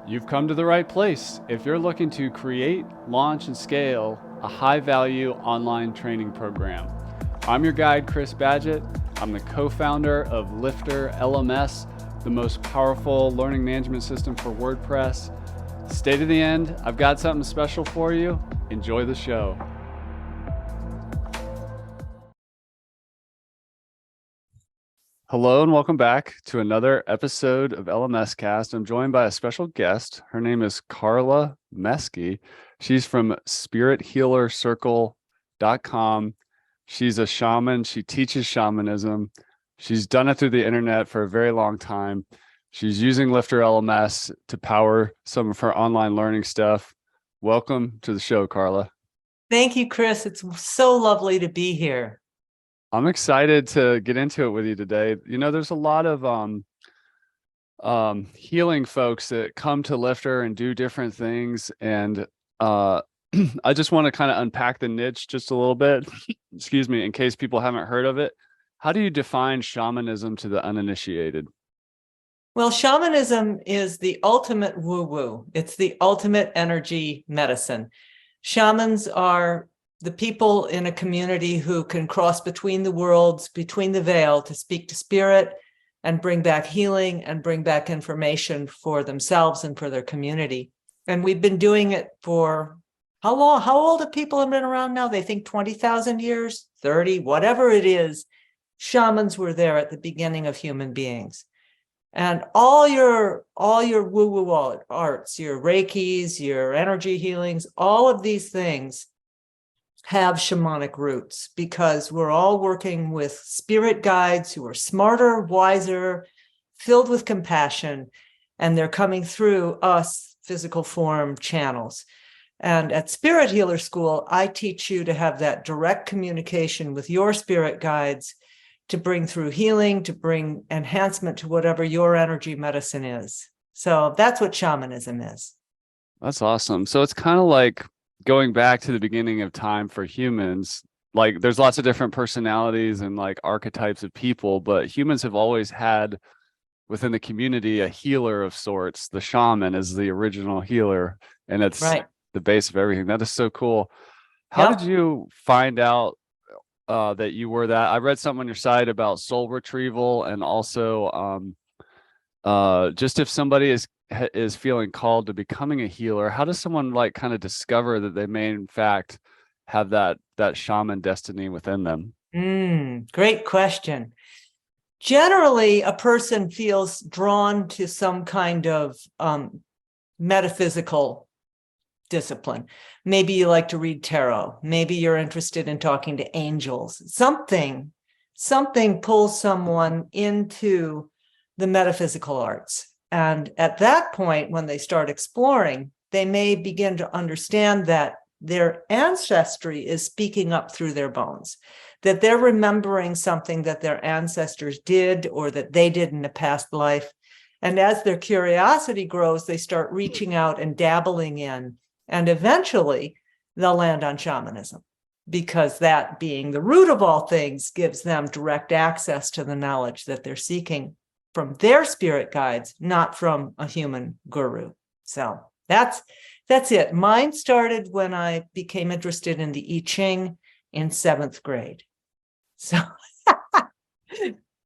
You've come to the right place if you're looking to create, launch, and scale a high-value online training program. I'm your guide, Chris Badgett. I'm the co-founder of LifterLMS, the most powerful learning management system for WordPress. Stay to the end. I've got something special for you. Enjoy the show. Hello and welcome back to another episode of LMS Cast. I'm joined by a special guest. Her name is Carla Meeske. She's from spirithealercircle.com. She's a shaman. She teaches shamanism. She's done it through the internet for a very long time. She's using LifterLMS to power some of her online learning stuff. Welcome to the show, Carla. Thank you, Chris. It's so lovely to be here. I'm excited to get into it with you today. You know, there's a lot of healing folks that come to Lifter and do different things. And I just want to kind of unpack the niche just a little bit, excuse me, in case people haven't heard of it. How do you define shamanism to the uninitiated? Well, shamanism is the ultimate woo-woo. It's the ultimate energy medicine. Shamans are the people in a community who can cross between the worlds, between the veil, to speak to spirit and bring back healing and bring back information for themselves and for their community. And we've been doing it for how long? How old have people been around now? They think 20,000 years, 30, whatever it is. Shamans were there at the beginning of human beings. And all your woo-woo arts, your Reikis, your energy healings, all of these things have shamanic roots, because we're all working with spirit guides who are smarter, wiser, filled with compassion, and they're coming through us physical form channels. And at Spirit Healer School, I teach you to have that direct communication with your spirit guides to bring through healing, to bring enhancement to whatever your energy medicine is. So that's what shamanism is. That's awesome. So it's kind of like going back to the beginning of time for humans. Like, there's lots of different personalities and like archetypes of people, but humans have always had within the community a healer of sorts. The shaman is the original healer, and it's right. The base of everything. That is so cool. How did you find out that you were that? I read something on your site about soul retrieval, and also just if somebody is feeling called to becoming a healer, how does someone like kind of discover that they may in fact have that shaman destiny within them? Great question. Generally, a person feels drawn to some kind of metaphysical discipline. Maybe you like to read tarot. Maybe you're interested in talking to angels. Something pulls someone into the metaphysical arts. And at that point, when they start exploring, they may begin to understand that their ancestry is speaking up through their bones, that they're remembering something that their ancestors did or that they did in a past life. And as their curiosity grows, they start reaching out and dabbling in, and eventually they'll land on shamanism, because that, being the root of all things, gives them direct access to the knowledge that they're seeking from their spirit guides, not from a human guru. So that's it. Mine started when I became interested in the I Ching in 7th grade. So,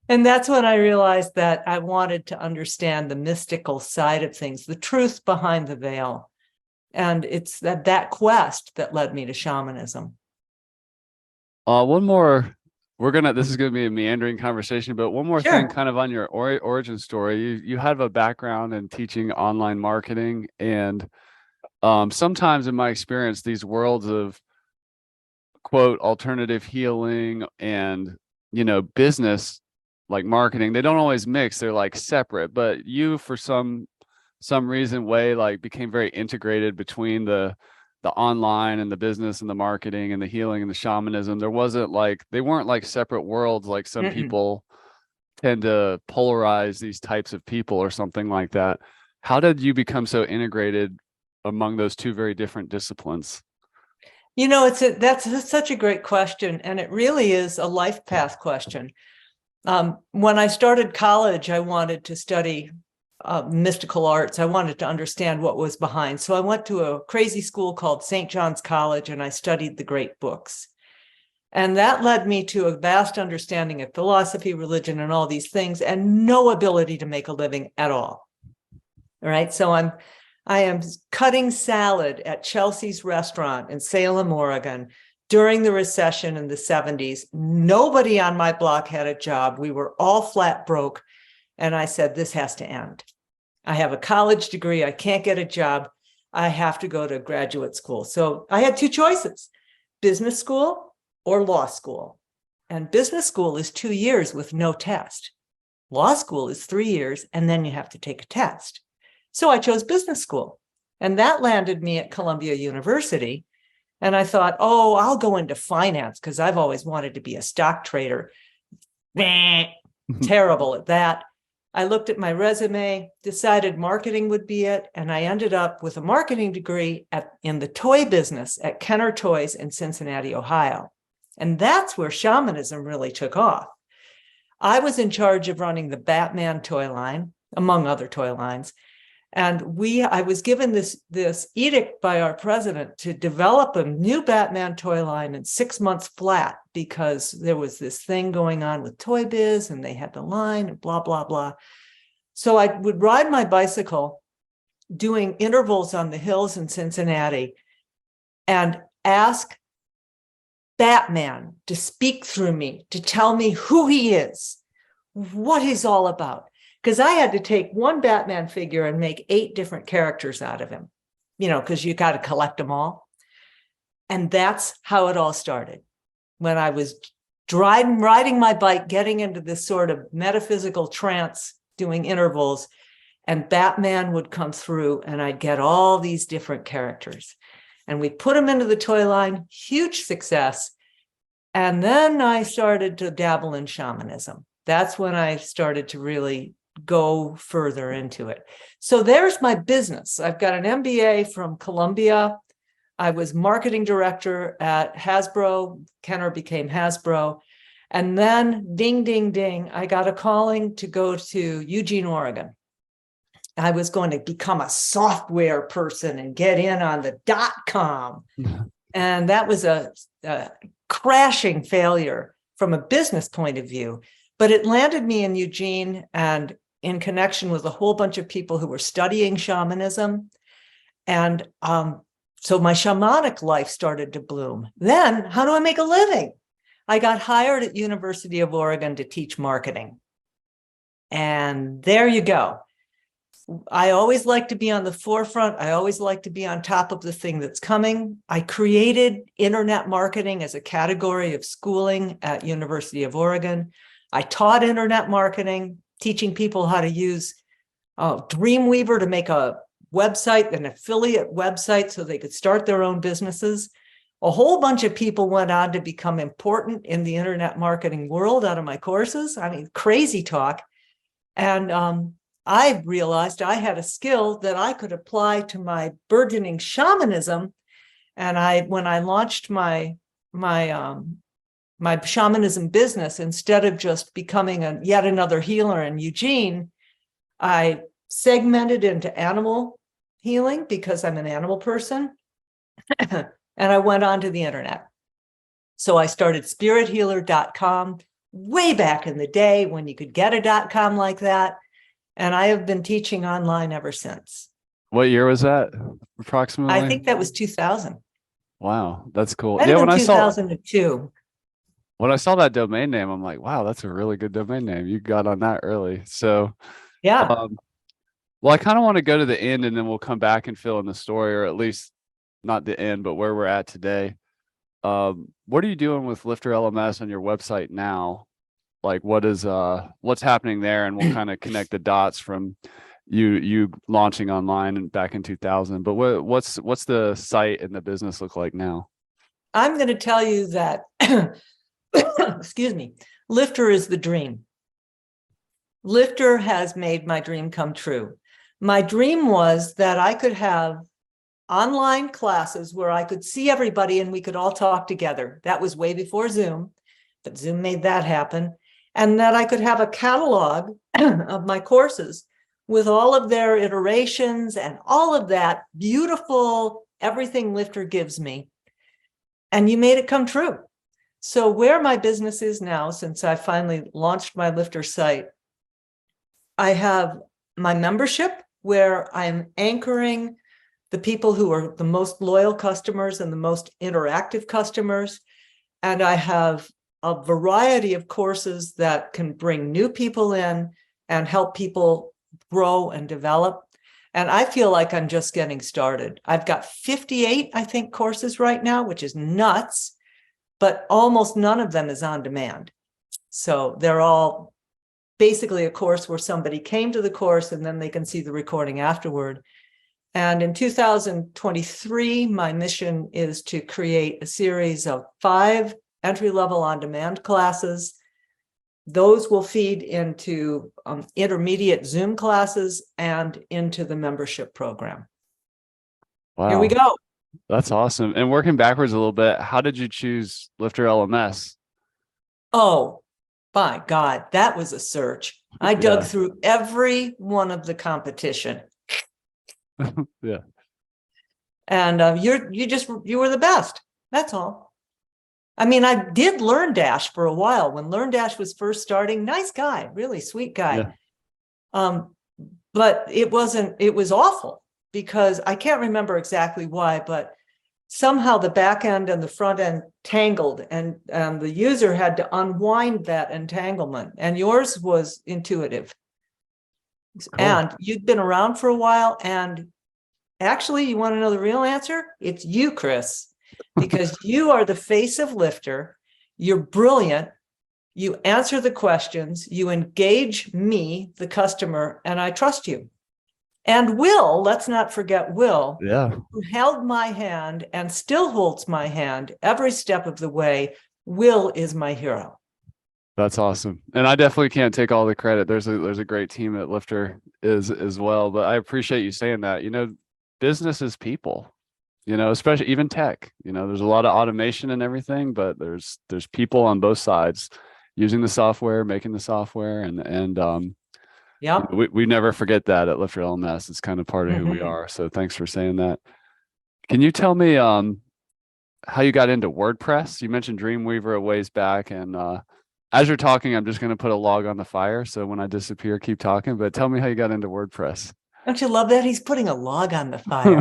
and that's when I realized that I wanted to understand the mystical side of things, the truth behind the veil. And it's that quest that led me to shamanism. One more. This is going to be a meandering conversation, but one more thing kind of on your origin story. You have a background in teaching online marketing, and sometimes in my experience, these worlds of quote alternative healing and, you know, business like marketing, they don't always mix. They're like separate, but you, for some reason, like became very integrated between the online and the business and the marketing and the healing and the shamanism. They weren't like separate worlds like some people tend to polarize these types of people or something like that. How did you become so integrated among those two very different disciplines? You know, that's such a great question, and it really is a life path question. When I started college, I wanted to study mystical arts. I wanted to understand what was behind. So I went to a crazy school called St. John's College, and I studied the great books. And that led me to a vast understanding of philosophy, religion, and all these things, and no ability to make a living at all. All right. So I am cutting salad at Chelsea's restaurant in Salem, Oregon during the recession in the 70s. Nobody on my block had a job. We were all flat broke. And I said, this has to end. I have a college degree. I can't get a job. I have to go to graduate school. So I had two choices, business school or law school. And business school is 2 years with no test. Law school is 3 years, and then you have to take a test. So I chose business school, and that landed me at Columbia University. And I thought, oh, I'll go into finance because I've always wanted to be a stock trader. Terrible at that. I looked at my resume, decided marketing would be it, and I ended up with a marketing degree in the toy business at Kenner Toys in Cincinnati, Ohio. And that's where shamanism really took off. I was in charge of running the Batman toy line, among other toy lines. And I was given this edict by our president to develop a new Batman toy line in 6 months flat, because there was this thing going on with Toy Biz and they had the line and blah, blah, blah. So I would ride my bicycle doing intervals on the hills in Cincinnati and ask Batman to speak through me, to tell me who he is, what he's all about. Because I had to take one Batman figure and make 8 different characters out of him, because you got to collect them all. And that's how it all started. When I was riding my bike, getting into this sort of metaphysical trance, doing intervals, and Batman would come through and I'd get all these different characters. And we put them into the toy line, huge success. And then I started to dabble in shamanism. That's when I started to really go further into it. So there's my business. I've got an MBA from Columbia. I was marketing director at Hasbro. Kenner became Hasbro. And then ding, ding, ding, I got a calling to go to Eugene, Oregon. I was going to become a software person and get in on the .com. And that was a crashing failure from a business point of view. But it landed me in Eugene and in connection with a whole bunch of people who were studying shamanism. And so my shamanic life started to bloom. Then, how do I make a living? I got hired at University of Oregon to teach marketing. And there you go. I always like to be on the forefront. I always like to be on top of the thing that's coming. I created internet marketing as a category of schooling at University of Oregon. I taught internet marketing, teaching people how to use Dreamweaver to make a website, an affiliate website, so they could start their own businesses. A whole bunch of people went on to become important in the internet marketing world out of my courses. I mean, crazy talk. And I realized I had a skill that I could apply to my burgeoning shamanism. And when I launched my shamanism business, instead of just becoming yet another healer in Eugene, I segmented into animal healing because I'm an animal person. And I went onto the internet. So I started spirithealer.com way back in the day when you could get a .com like that. And I have been teaching online ever since. What year was that approximately? I think that was 2000. Wow, that's cool. Yeah, when 2002. When I saw that domain name, I'm like, wow, that's a really good domain name. You got on that early. So yeah. Well, I kind of want to go to the end and then we'll come back and fill in the story, or at least not the end, but where we're at today. What are you doing with LifterLMS on your website now? Like what's happening there, and we'll kind of connect the dots from you launching online and back in 2000. But what's the site and the business look like now? I'm going to tell you that, excuse me, Lifter is the dream. Lifter has made my dream come true. My dream was that I could have online classes where I could see everybody and we could all talk together. That was way before Zoom, but Zoom made that happen. And that I could have a catalog of my courses with all of their iterations and all of that beautiful everything Lifter gives me. And you made it come true. So where my business is now, since I finally launched my Lifter site, I have my membership where I'm anchoring the people who are the most loyal customers and the most interactive customers. And I have a variety of courses that can bring new people in and help people grow and develop. And I feel like I'm just getting started. I've got 58, I think, courses right now, which is nuts, but almost none of them is on demand. So they're all basically a course where somebody came to the course and then they can see the recording afterward. And in 2023, my mission is to create a series of 5 entry-level on-demand classes. Those will feed into intermediate Zoom classes and into the membership program. Wow. Here we go. That's awesome. And working backwards a little bit, how did you choose LifterLMS? Oh, my God, that was a search. I dug through every one of the competition. Yeah. And you were the best. That's all. I mean, I did LearnDash for a while when LearnDash was first starting. Nice guy, really sweet guy. Yeah. But it was awful because I can't remember exactly why, but somehow the back end and the front end tangled, and the user had to unwind that entanglement. And yours was intuitive. Cool. And you'd been around for a while. And actually, you want to know the real answer? It's you, Chris, because you are the face of Lifter. You're brilliant. You answer the questions. You engage me, the customer, and I trust you. And Will, let's not forget Will, who held my hand and still holds my hand every step of the way. Will is my hero. That's awesome. And I definitely can't take all the credit. There's a great team at Lifter as well, but I appreciate you saying that. You know, business is people, you know, especially even tech. You know, there's a lot of automation and everything, but there's people on both sides using the software, making the software, and yeah, you know, we never forget that at LifterLMS. It's kind of part of who we are. So thanks for saying that. Can you tell me how you got into WordPress? You mentioned Dreamweaver a ways back, and as you're talking, I'm just going to put a log on the fire. So when I disappear, keep talking. But tell me how you got into WordPress. Don't you love that? He's putting a log on the fire.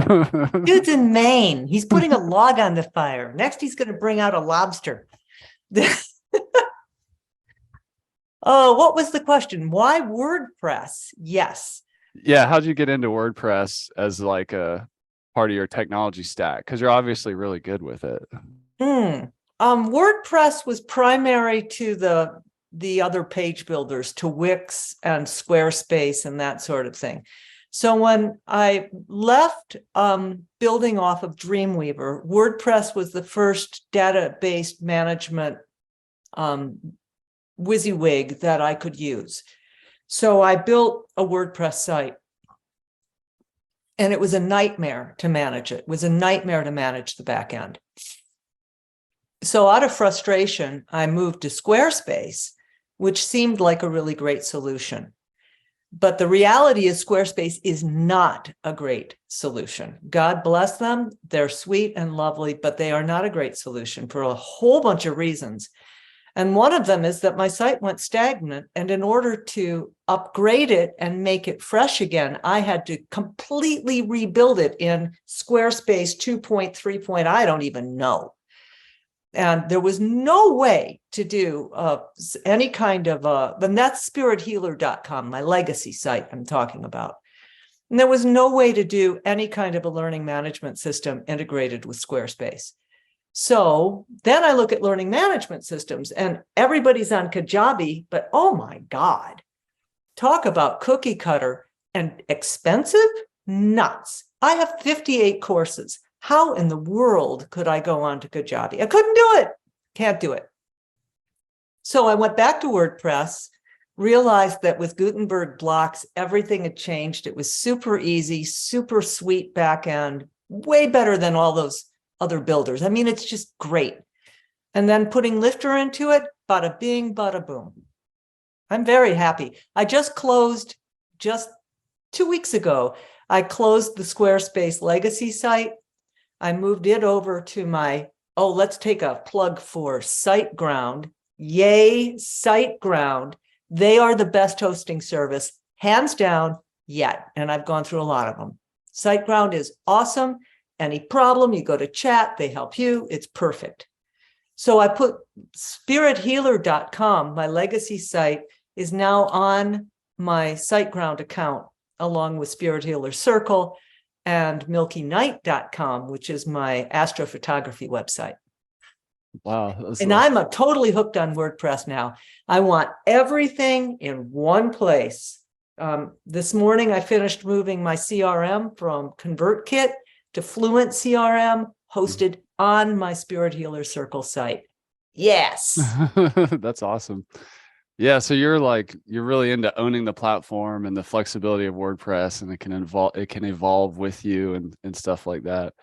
Dude's in Maine. He's putting a log on the fire. Next, he's going to bring out a lobster. Oh, what was the question? Why WordPress? Yes. Yeah. How'd you get into WordPress as like a part of your technology stack? Because you're obviously really good with it. WordPress was primary to the other page builders, to Wix and Squarespace and that sort of thing. So when I left building off of Dreamweaver, WordPress was the first database management WYSIWYG that I could use. So I built a WordPress site, and it was a nightmare to manage it. It was a nightmare to manage the back end. So out of frustration, I moved to Squarespace, which seemed like a really great solution. But the reality is Squarespace is not a great solution. God bless them. They're sweet and lovely, but they are not a great solution for a whole bunch of reasons. And one of them is that my site went stagnant. And in order to upgrade it and make it fresh again, I had to completely rebuild it in Squarespace 2.3. I don't even know. And there was no way to do any kind of, and that's spirithealer.com, my legacy site I'm talking about. And there was no way to do any kind of a learning management system integrated with Squarespace. So then I look at learning management systems, and everybody's on Kajabi, but oh my God, talk about cookie cutter and expensive, nuts. I have 58 courses. How in the world could I go on to Kajabi? I couldn't do it. Can't do it. So I went back to WordPress, realized that with Gutenberg blocks, everything had changed. It was super easy, super sweet backend, way better than all those other builders. I mean, it's just great. And then putting Lifter into it, bada bing, bada boom. I'm very happy. I just closed just 2 weeks ago, I closed the Squarespace legacy site. I moved it over to my, let's take a plug for SiteGround. Yay, SiteGround. They are the best hosting service, hands down, yet. And I've gone through a lot of them. SiteGround is awesome. Any problem, you go to chat, they help you. It's perfect. So I put spirithealer.com, my legacy site, is now on my SiteGround account, along with Spirit Healer Circle and milkynight.com, which is my astrophotography website. Wow. And I'm totally hooked on WordPress now. I want everything in one place. This morning, I finished moving my CRM from ConvertKit to Fluent CRM, hosted on my Spirit Healer Circle site. Yes. That's awesome. Yeah. So you're really into owning the platform and the flexibility of WordPress, and it can evolve with you and stuff like that.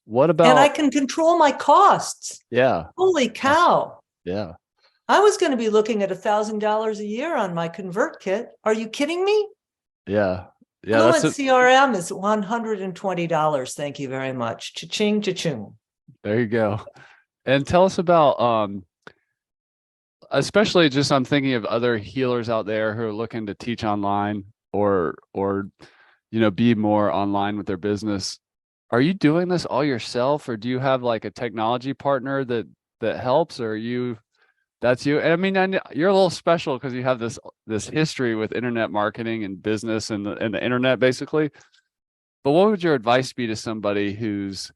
What about? And I can control my costs. Yeah. Holy cow. Yeah. I was going to be looking at $1,000 a year on my ConvertKit. Are you kidding me? Yeah. Yeah. Fluent CRM is $120. Thank you very much. Cha-ching, cha-ching. There you go. And tell us about, especially just I'm thinking of other healers out there who are looking to teach online or be more online with their business. Are you doing this all yourself, or do you have like a technology partner that helps, or that's you? And I mean, you're a little special because you have this history with internet marketing and business and the internet basically. But what would your advice be to somebody who's,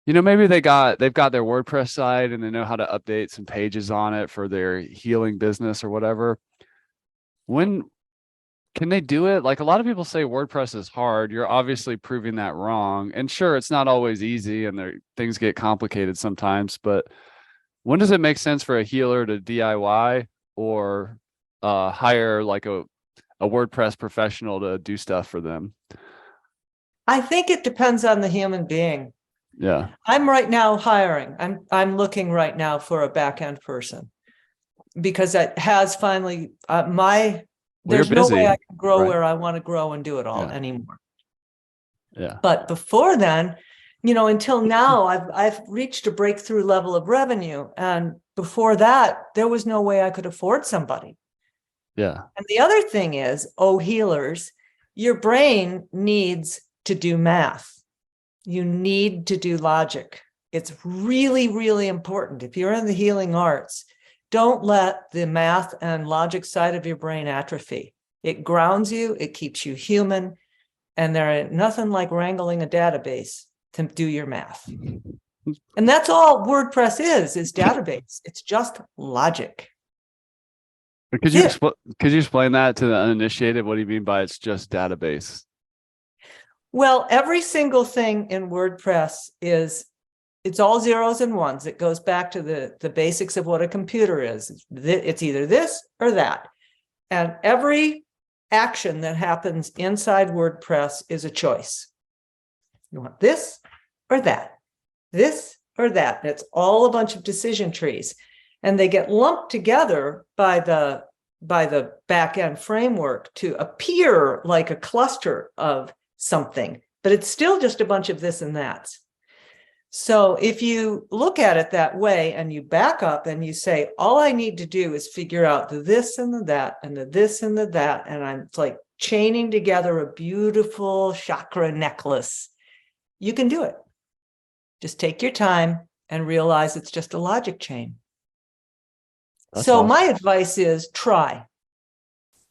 maybe they've got their WordPress site and they know how to update some pages on it for their healing business or whatever? When can they do it? Like, a lot of people say WordPress is hard. You're obviously proving that wrong. And sure, it's not always easy and things get complicated sometimes, but when does it make sense for a healer to DIY or hire like a WordPress professional to do stuff for them? I think it depends on the human being. Yeah. I'm right now hiring. I'm looking right now for a back-end person, because it has finally there's no way I can grow where I want to grow and do it all anymore. Yeah. But before then, until now, I've reached a breakthrough level of revenue. And before that, there was no way I could afford somebody. Yeah. And the other thing is, healers, your brain needs to do math. You need to do logic. It's really, really important. If you're in the healing arts, don't let the math and logic side of your brain atrophy. It grounds you, it keeps you human, and there ain't nothing like wrangling a database to do your math. And that's all WordPress is database. It's just logic. Could you explain that to the uninitiated? What do you mean by it's just database? Well, every single thing in WordPress it's all zeros and ones. It goes back to the basics of what a computer is. It's either this or that. And every action that happens inside WordPress is a choice. You want this or that, this or that. It's all a bunch of decision trees. And they get lumped together by the back-end framework to appear like a cluster of something, but it's still just a bunch of this and that. So if you look at it that way and you back up and you say, all I need to do is figure out the this and the that and the this and the that, and I'm like chaining together a beautiful chakra necklace, you can do it. Just take your time and realize it's just a logic chain. That's awesome. My advice is try.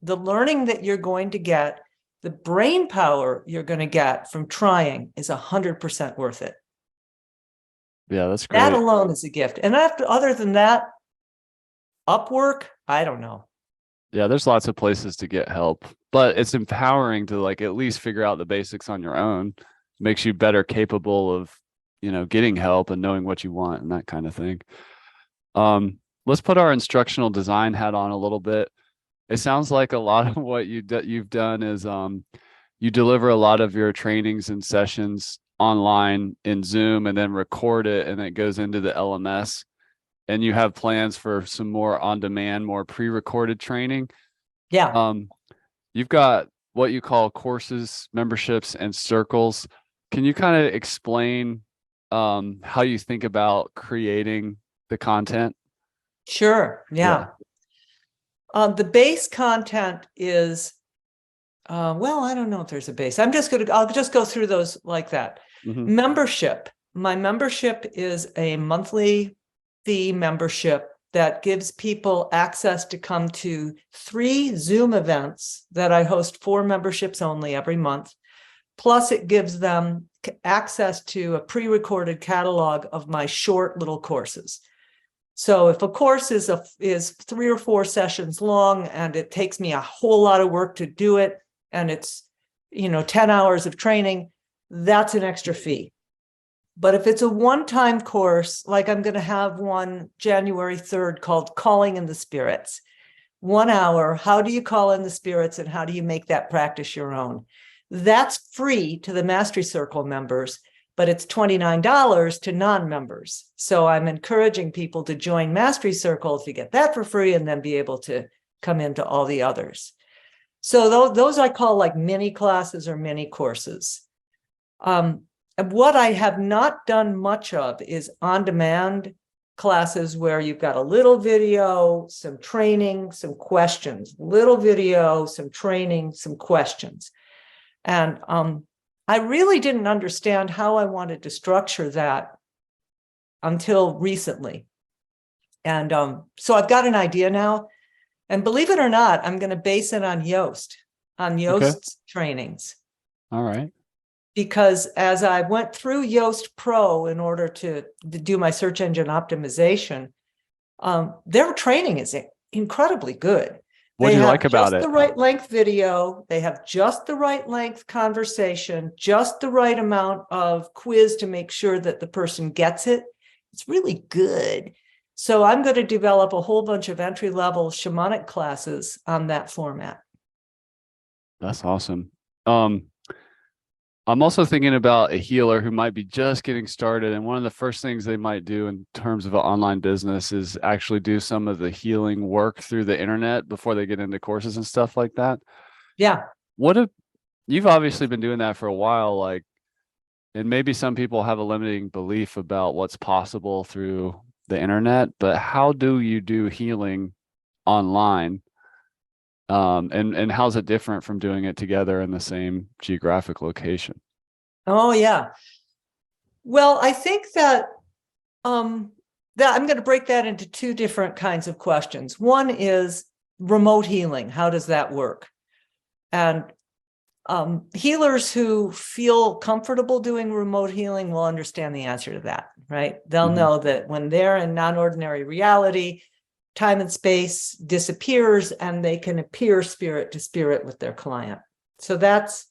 The learning that you're going to get, the brain power you're going to get from trying is 100% worth it. Yeah, that's great. That alone is a gift. And other than that, Upwork, I don't know. Yeah, there's lots of places to get help, but it's empowering to like at least figure out the basics on your own. It makes you better capable of, getting help and knowing what you want and that kind of thing. Let's put our instructional design hat on a little bit. It sounds like a lot of what you've done is you deliver a lot of your trainings and sessions online in Zoom and then record it, and it goes into the LMS, and you have plans for some more on-demand, more pre-recorded training. Yeah. You've got what you call courses, memberships, and circles. Can you kind of explain how you think about creating the content? Sure. Yeah. The base content is, well, I don't know if there's a base. I'll just go through those like that. Mm-hmm. Membership. My membership is a monthly fee membership that gives people access to come to 3 Zoom events that I host for memberships only every month. Plus, it gives them access to a pre-recorded catalog of my short little courses. So if a course is 3 or 4 sessions long and it takes me a whole lot of work to do it, and it's 10 hours of training, that's an extra fee. But if it's a one-time course, like I'm going to have one January 3rd called Calling in the Spirits, 1 hour, how do you call in the spirits and how do you make that practice your own? That's free to the Mastery Circle members, but it's $29 to non-members. So I'm encouraging people to join Mastery Circle to get that for free and then be able to come into all the others. So those I call like mini classes or mini courses. What I have not done much of is on-demand classes where you've got a little video, some training, some questions, little video, some training, some questions. And I really didn't understand how I wanted to structure that until recently. And so I've got an idea now. And believe it or not, I'm going to base it on Yoast's trainings. All right. Because as I went through Yoast Pro in order to do my search engine optimization, their training is incredibly good. What do you like about it? They have just the right length video. They have just the right length conversation, just the right amount of quiz to make sure that the person gets it. It's really good. So I'm going to develop a whole bunch of entry-level shamanic classes on that format. That's awesome. I'm also thinking about a healer who might be just getting started. And one of the first things they might do in terms of an online business is actually do some of the healing work through the internet before they get into courses and stuff like that. Yeah. You've obviously been doing that for a while, and maybe some people have a limiting belief about what's possible through the internet, but how do you do healing online? And how's it different from doing it together in the same geographic location? Oh, yeah. Well, I think that that I'm going to break that into 2 different kinds of questions. One is remote healing. How does that work? And healers who feel comfortable doing remote healing will understand the answer to that, right? They'll know that when they're in non-ordinary reality, time and space disappears and they can appear spirit to spirit with their client. So that's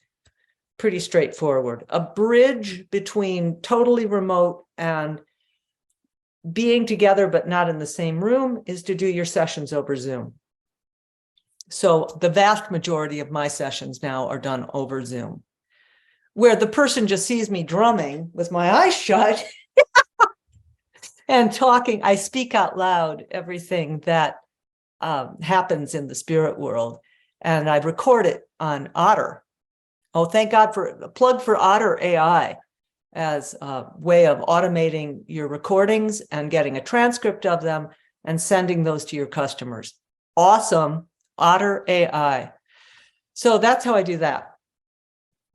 pretty straightforward. A bridge between totally remote and being together but not in the same room is to do your sessions over Zoom. So the vast majority of my sessions now are done over Zoom, where the person just sees me drumming with my eyes shut and talking. I speak out loud everything that happens in the spirit world, and I record it on Otter. Oh, thank God for a plug for Otter AI as a way of automating your recordings and getting a transcript of them and sending those to your customers. Awesome. Otter AI. So that's how I do that.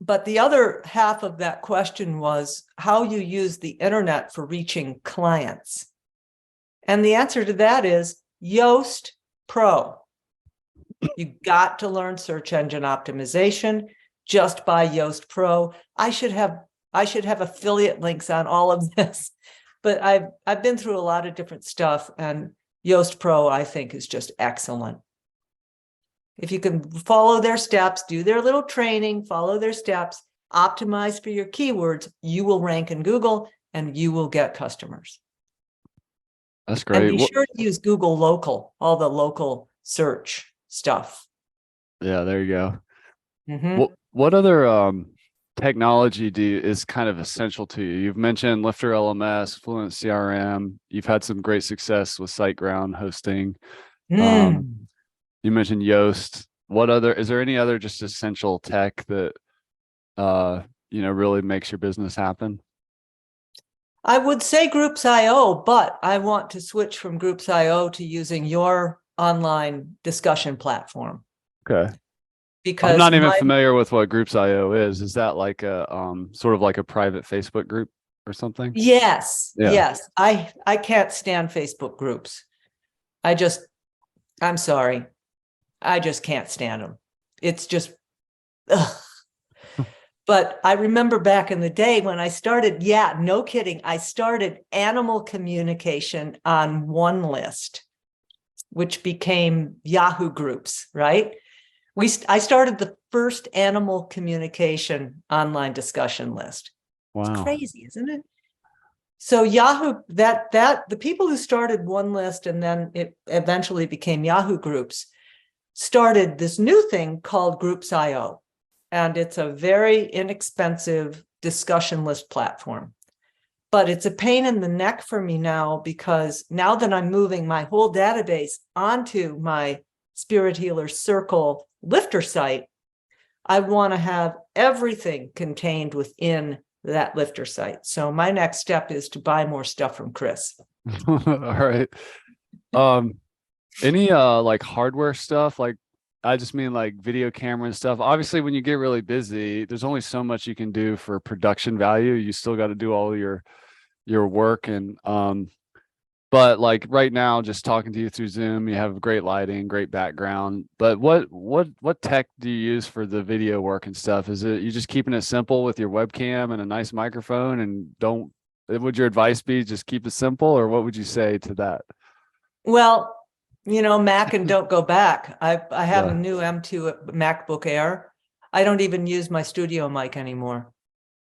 But the other half of that question was how you use the internet for reaching clients. And the answer to that is Yoast Pro. You got to learn search engine optimization. Just buy Yoast Pro. I should have affiliate links on all of this, but I've been through a lot of different stuff, and Yoast Pro I think is just excellent. If you can follow their steps, do their little training, follow their steps, optimize for your keywords, you will rank in Google and you will get customers. That's great. And be sure to use Google Local, all the local search stuff. Yeah, there you go. What other technology is kind of essential to you? You've mentioned LifterLMS, Fluent CRM. You've had some great success with SiteGround hosting. You mentioned Yoast. what other, is there any other just essential tech that, really makes your business happen? I would say Groups.io, but I want to switch from Groups.io to using your online discussion platform. Okay. I'm Because not even familiar with what Groups.io is. Is that like a sort of like a private Facebook group or something? yes, Yeah. yes. I can't stand Facebook groups. I'm sorry. I just can't stand them. It's just, ugh. But I remember back in the day when I started, yeah, no kidding, I started animal communication on one list, which became Yahoo groups, right? I started the first animal communication online discussion list. It's Wow. crazy, isn't it? So Yahoo, the people who started one list and then it eventually became Yahoo groups started this new thing called Groups.io. And it's a very inexpensive discussion list platform. But it's a pain in the neck for me now, because now that I'm moving my whole database onto my Spirit Healer Circle Lifter site, I want to have everything contained within that Lifter site. So my next step is to buy more stuff from Chris. All right. Um, any like hardware stuff? Like, I just mean like video camera and stuff. Obviously, when you get really busy, there's only so much you can do for production value. You still got to do all your work, and but like right now, just talking to you through Zoom, you have great lighting, great background. But what tech do you use for the video work and stuff? Is it you just keeping it simple with your webcam and a nice microphone, and don't, would your advice be just keep it simple, or what would you say to that? Well, Mac and don't go back. I have a Yeah. new M2 MacBook Air. I don't even use my studio mic anymore.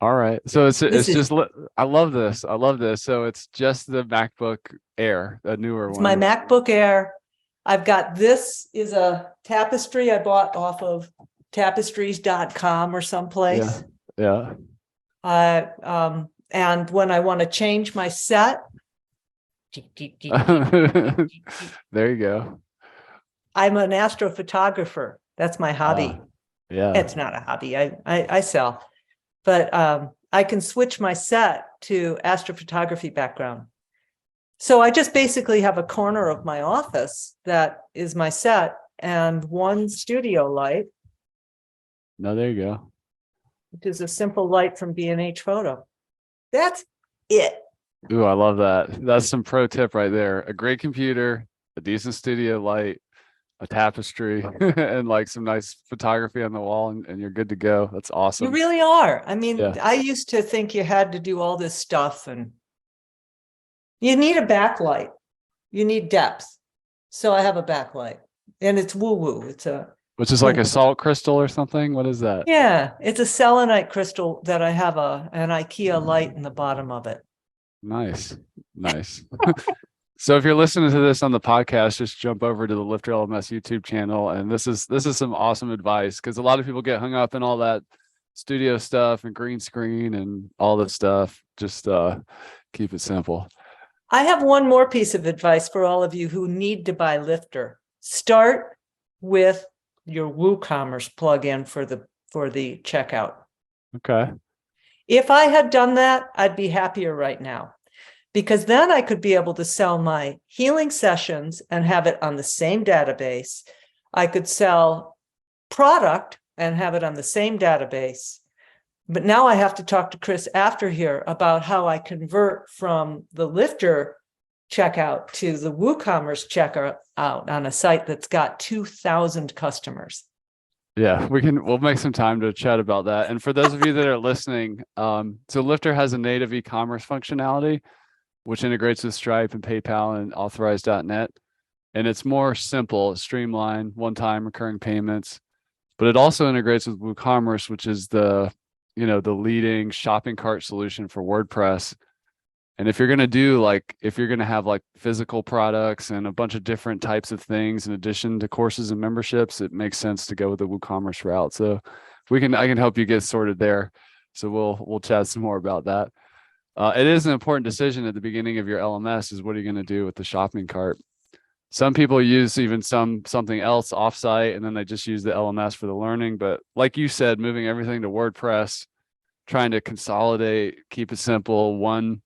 All right. So This it's is just I love this. I love this. So it's just the MacBook Air, a newer It's my one. MacBook Air. This is a tapestry I bought off of tapestries.com or Yeah. someplace. Yeah. And when I want to change my set, There you go. I'm an astrophotographer. That's my hobby. Yeah. It's not a hobby. I sell, but I can switch my set to astrophotography background. So I just basically have a corner of my office that is my set and one studio light, No, there you go. which is a simple light from B&H Photo. That's it. Ooh, I love that. That's some pro tip right there. A great computer, a decent studio light, a tapestry, and like some nice photography on the wall, and you're good to go. That's You awesome. really are. I mean, Yeah. I used to think you had to do all this stuff, and you need a backlight. You need depth. So I have a backlight, and it's woo-woo. Which is like a salt crystal or something. What is that? Yeah, it's a selenite crystal that I have an IKEA light in the bottom of it. Nice. Nice. So if you're listening to this on the podcast, just jump over to the LifterLMS YouTube channel. And this is some awesome advice, because a lot of people get hung up in all that studio stuff and green screen and all this stuff. Just keep it simple. I have one more piece of advice for all of you who need to buy Lifter. Start with your WooCommerce plugin for the checkout. Okay. If I had done that, I'd be happier right now, because then I could be able to sell my healing sessions and have it on the same database. I could sell product and have it on the same database. But now I have to talk to Chris after here about how I convert from the Lifter checkout to the WooCommerce checkout on a site that's got 2,000 customers. Yeah, we'll make some time to chat about that. And for those of you that are listening, so Lifter has a native e-commerce functionality, which integrates with Stripe and PayPal and authorize.net. And it's more simple, streamlined, one-time recurring payments. But it also integrates with WooCommerce, which is the leading shopping cart solution for WordPress. And if you're going to have like physical products and a bunch of different types of things in addition to courses and memberships, it makes sense to go with the WooCommerce route. So I can help you get sorted there. So we'll chat some more about that. It is an important decision at the beginning of your LMS, is what are you going to do with the shopping cart? some people use even something else offsite, and then they just use the LMS for the learning. But like you said, moving everything to WordPress, trying to consolidate, keep it simple, one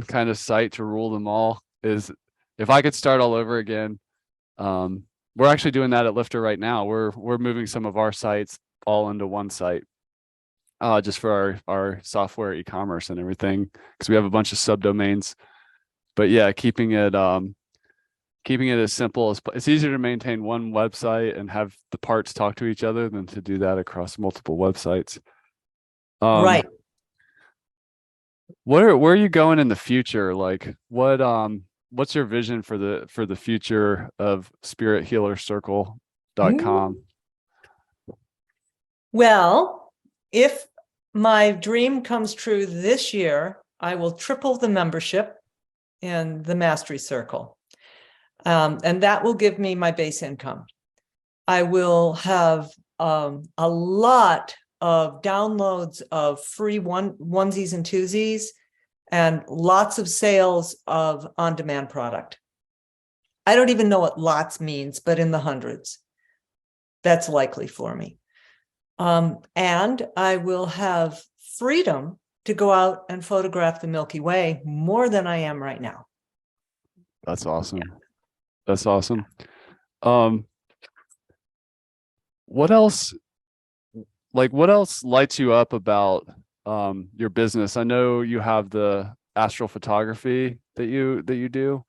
kind of site to rule them all is, if I could start all over again. We're actually doing that at Lifter right now. We're moving some of our sites all into one site, just for our software e-commerce and everything, because we have a bunch of subdomains. But yeah, keeping it as simple as, it's easier to maintain one website and have the parts talk to each other than to do that across multiple websites. Right. Where are you going in the future? Like what's your vision for the future of spirithealercircle.com? Well, if my dream comes true this year, I will triple the membership in the Mastery Circle. And that will give me my base income. I will have a lot of downloads of free onesies and twosies, and lots of sales of on-demand product. I don't even know what lots means, but in the hundreds. That's likely for me. And I will have freedom to go out and photograph the Milky Way more than I am right now. That's awesome. Yeah. That's awesome. What else lights you up about your business? I know you have the astrophotography that you do.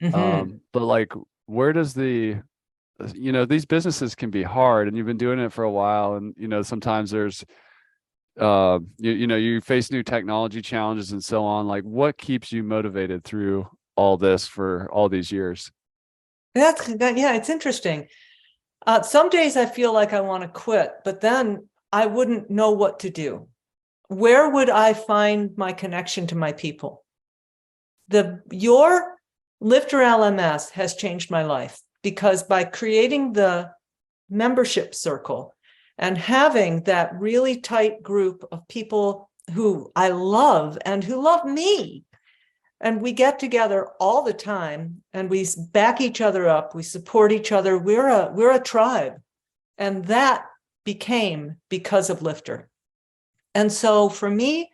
But like, where does these businesses can be hard, and you've been doing it for a while, and sometimes there's you face new technology challenges and so on. Like, what keeps you motivated through all this for all these years? Yeah, it's interesting. Some days I feel like I want to quit, but then I wouldn't know what to do. Where would I find my connection to my people? Your LifterLMS has changed my life, because by creating the membership circle and having that really tight group of people who I love and who love me, and we get together all the time and we back each other up, we support each other, we're a tribe. And that became because of Lifter. And so for me,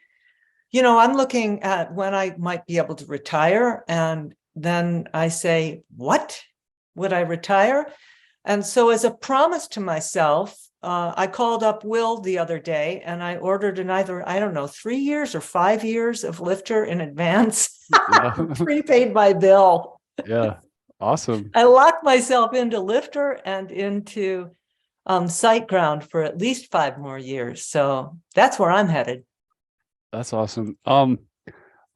I'm looking at when I might be able to retire, and then I say, what? Would I retire? And so as a promise to myself, I called up Will the other day and I ordered either, I don't know, 3 years or 5 years of Lifter in advance. Yeah. Prepaid my bill. Yeah. Awesome. I locked myself into Lifter and into SiteGround for at least 5 more years. So that's where I'm headed. That's awesome. One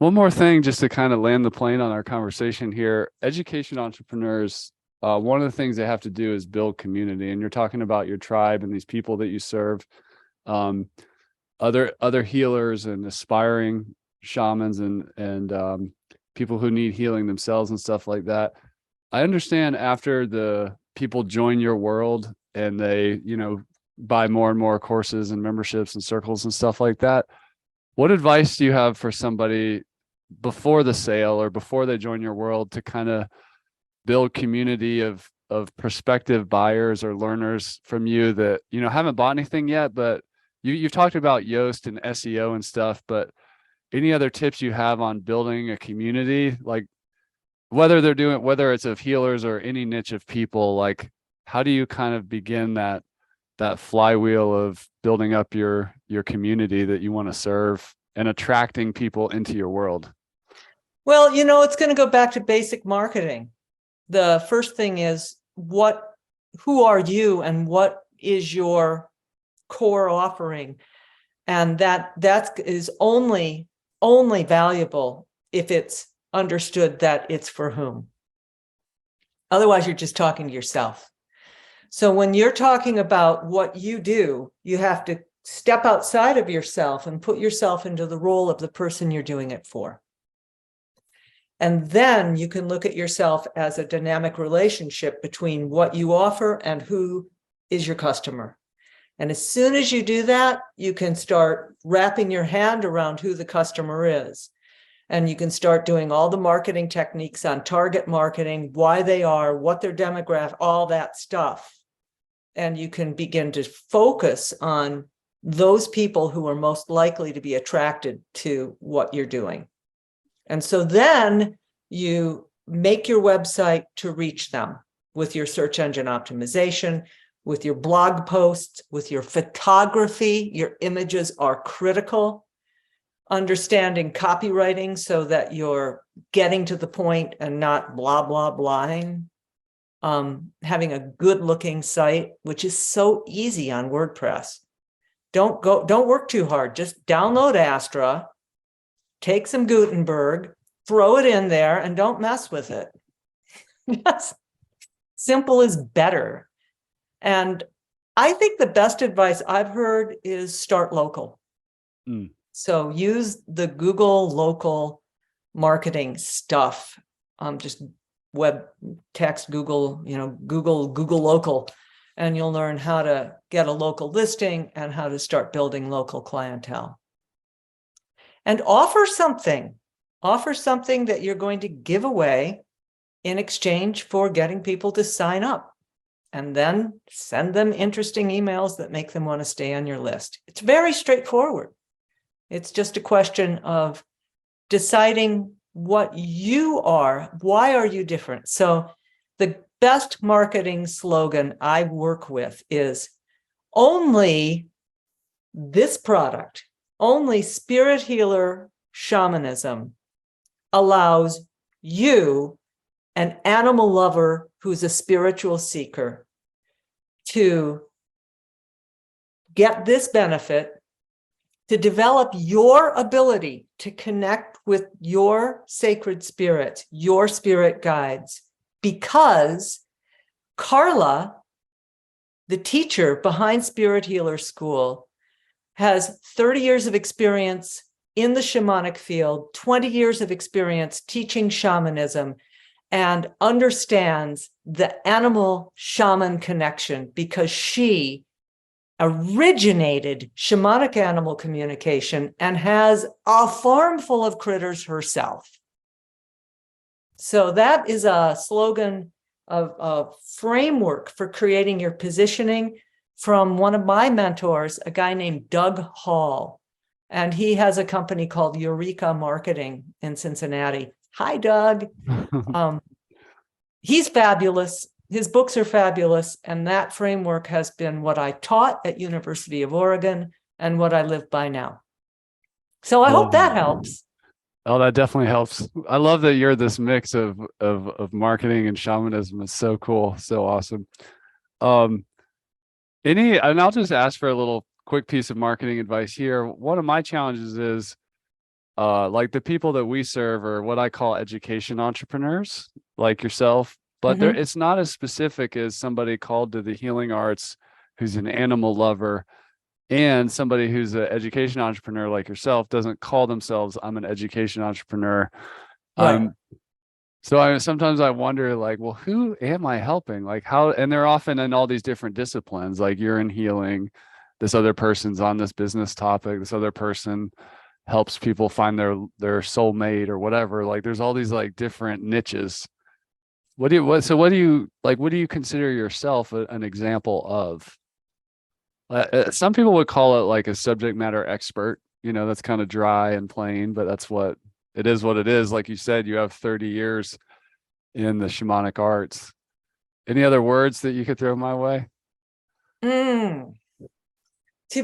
more thing, just to kind of land the plane on our conversation here. Education entrepreneurs, one of the things they have to do is build community. And you're talking about your tribe and these people that you serve, other healers and aspiring shamans and people who need healing themselves and stuff like that. I understand after the people join your world and they, buy more and more courses and memberships and circles and stuff like that, what advice do you have for somebody before the sale or before they join your world to kind of build community of prospective buyers or learners from you that, haven't bought anything yet, but you've talked about Yoast and SEO and stuff, but any other tips you have on building a community, like whether it's of healers or any niche of people, like how do you kind of begin that flywheel of building up your community that you want to serve and attracting people into your world? Well, it's going to go back to basic marketing. The first thing is who are you and what is your core offering? And that is only valuable if it's understood that it's for whom. Otherwise, you're just talking to yourself. So when you're talking about what you do, you have to step outside of yourself and put yourself into the role of the person you're doing it for. And then you can look at yourself as a dynamic relationship between what you offer and who is your customer. And as soon as you do that, you can start wrapping your hand around who the customer is. And you can start doing all the marketing techniques on target marketing, why they are, what their demographic, all that stuff. And you can begin to focus on those people who are most likely to be attracted to what you're doing. And so then you make your website to reach them with your search engine optimization, with your blog posts, with your photography. Your images are critical. Understanding copywriting so that you're getting to the point and not blah, blah, blahing. Having a good looking site, which is so easy on WordPress. Don't work too hard. Just download Astra, take some Gutenberg, throw it in there, and don't mess with it. Yes. Simple is better. And I think the best advice I've heard is start local. Mm. So use the Google local marketing stuff. Just web text Google, Google local, and you'll learn how to get a local listing and how to start building local clientele. And offer something that you're going to give away in exchange for getting people to sign up, and then send them interesting emails that make them want to stay on your list. It's very straightforward. It's just a question of deciding what you are. Why are you different? So the best marketing slogan I work with is only this product, only Spirit Healer Shamanism allows you, an animal lover who's a spiritual seeker, to get this benefit, to develop your ability to connect with your sacred spirits, your spirit guides, because Carla, the teacher behind Spirit Healer School, has 30 years of experience in the shamanic field, 20 years of experience teaching shamanism, and understands the animal shaman connection because she originated shamanic animal communication and has a farm full of critters herself. So that is a slogan of a framework for creating your positioning from one of my mentors, a guy named Doug Hall. And he has a company called Eureka Marketing in Cincinnati. Hi, Doug. He's fabulous. His books are fabulous. And that framework has been what I taught at University of Oregon and what I live by now. So I hope that helps. Oh, that definitely helps. I love that you're this mix of marketing and shamanism. It's so cool. So awesome. And I'll just ask for a little quick piece of marketing advice here. One of my challenges is like the people that we serve are what I call education entrepreneurs, like yourself, but it's not as specific as somebody called to the healing arts who's an animal lover, and somebody who's an education entrepreneur like yourself doesn't call themselves, I'm an education entrepreneur. Right. So sometimes I wonder, like, well, who am I helping? Like how, and they're often in all these different disciplines, like you're in healing, this other person's on this business topic, this other person helps people find their soulmate or whatever. Like there's all these like different niches. What do you consider yourself an example of? Some people would call it like a subject matter expert. That's kind of dry and plain, but that's what it is. What it is. Like you said, you have 30 years in the shamanic arts. Any other words that you could throw my way? To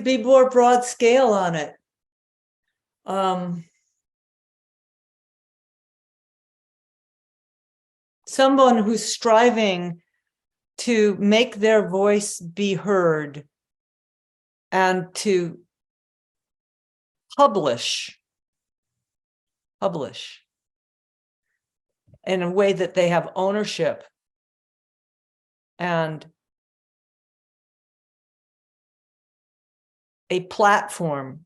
be more broad scale on it. Someone who's striving to make their voice be heard and to publish in a way that they have ownership and a platform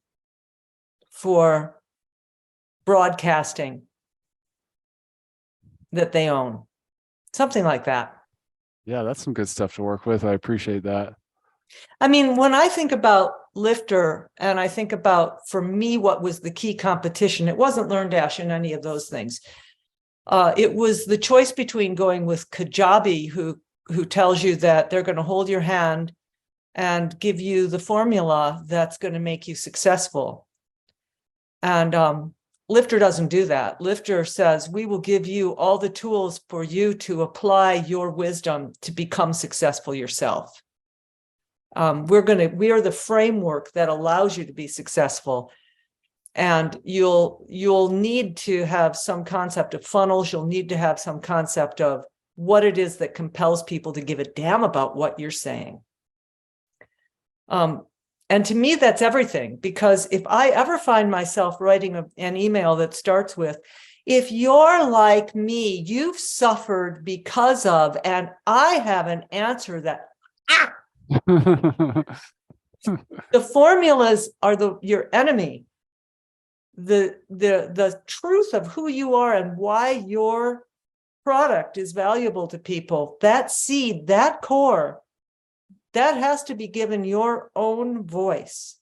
for broadcasting that they own. Something like that. Yeah, that's some good stuff to work with. I appreciate that. I mean, when I think about Lifter and I think about, for me, what was the key competition, it wasn't LearnDash and any of those things. It was the choice between going with Kajabi, who tells you that they're going to hold your hand and give you the formula that's going to make you successful. And Lifter doesn't do that. Lifter says, we will give you all the tools for you to apply your wisdom to become successful yourself. We are the framework that allows you to be successful. And you'll need to have some concept of funnels. You'll need to have some concept of what it is that compels people to give a damn about what you're saying. And to me, that's everything, because if I ever find myself writing an email that starts with, if you're like me, you've suffered because of, and I have an answer that, the formulas are your enemy. The truth of who you are and why your product is valuable to people, that seed, that core, that has to be given your own voice.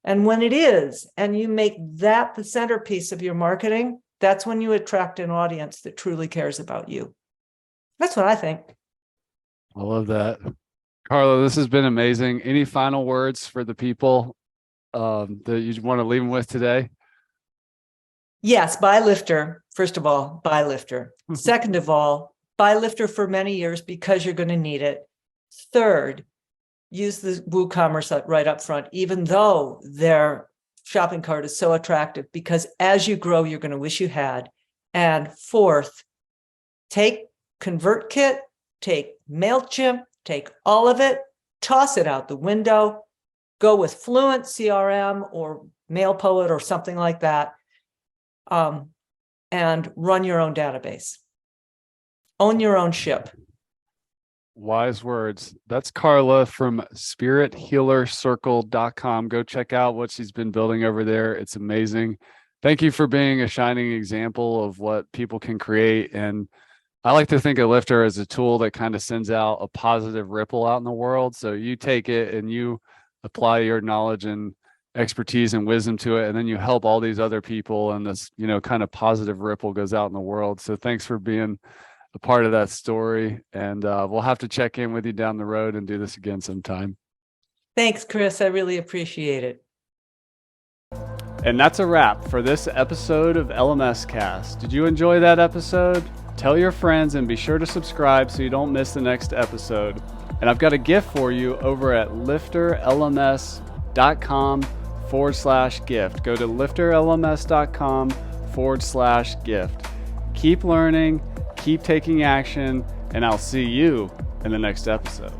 And when it is, and you make that the centerpiece of your marketing, that's when you attract an audience that truly cares about you. That's what I think. I love that. Carla, this has been amazing. Any final words for the people that you want to leave them with today? Yes, buy Lifter. First of all, buy Lifter. Second of all, buy Lifter for many years because you're going to need it. Third, use the WooCommerce right up front, even though their shopping cart is so attractive, because as you grow, you're going to wish you had. And fourth, take ConvertKit, take MailChimp, take all of it, toss it out the window, go with Fluent CRM or MailPoet or something like that, and run your own database. Own your own ship. Wise words. That's Carla from spirithealercircle.com. Go check out what she's been building over there. It's amazing. Thank you for being a shining example of what people can create. And I like to think of Lifter as a tool that kind of sends out a positive ripple out in the world. So you take it and you apply your knowledge and expertise and wisdom to it, and then you help all these other people, and this, kind of positive ripple goes out in the world. So thanks for being a part of that story, and we'll have to check in with you down the road and do this again sometime. Thanks, Chris. I really appreciate it. And that's a wrap for this episode of LMS Cast. Did you enjoy that episode? Tell your friends and be sure to subscribe so you don't miss the next episode. And I've got a gift for you over at LifterLMS.com/gift. Go to LifterLMS.com/gift. Keep learning, keep taking action, and I'll see you in the next episode.